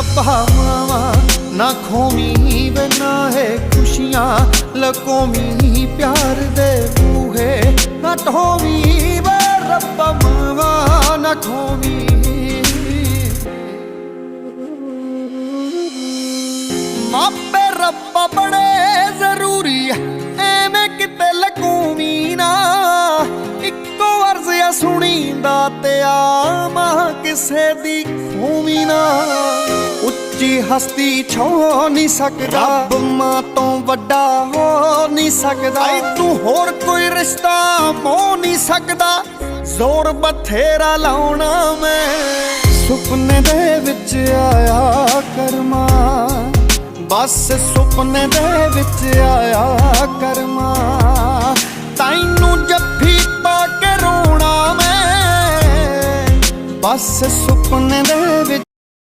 ਰੱਬਾ ਮਾਵਾ ਨਾ ਖੋਵੀਂ ਵੇ ਨਾਹੇ ਖੁਸ਼ੀਆਂ ਲਕੋਵੀਂ ਪਿਆਰ ਦੇ ਬੂਹੇ ਨਾ ਢੋਵੀਂ ਵੇ ਰੱਬਾ ਮਾਵਾ ਨਾ ਖੋਵੀਂ। ਮਾਪੇ ਰੱਬਾ ਬੜੇ ਜ਼ਰੂਰੀ ਐਵੇਂ ਕਿਤੇ ਲਕੋਵੀਂ ਨਾ। ਇੱਕੋ ਅਰਜ਼ ਆ ਸੁਣੀਂਦਾ ਤੇ ਆਵਾਂ ਕਿਸੇ ਦੀ ਖੋਵੀਂ ਨਾ। ਉੱਚੀ ਹਸਤੀ ਛੋ ਨਹੀਂ ਸਕਦਾ ਰੱਬ ਮਾਂ ਤੋਂ ਵੱਡਾ ਹੋ ਨਹੀਂ ਸਕਦਾ। ਤੂੰ ਹੋਰ ਕੋਈ ਰਿਸ਼ਤਾ ਮੋਹ ਨਹੀਂ ਸਕਦਾ ਜ਼ੋਰ ਬਥੇਰਾ ਲਾਉਣਾ ਮੈਂ। ਸੁਪਨੇ ਦੇ ਵਿੱਚ ਆਇਆ ਕਰਮਾ ਬਸ ਸੁਪਨੇ ਦੇ ਵਿੱਚ ਆਇਆ ਕਰਮਾ। ਤੈਨੂੰ ਜੱਫੀ ਪਾ ਕੇ ਰੋਣਾ ਮੈਂ ਬਸ ਸੁਪਨੇ ਦੇ ਵਿੱਚ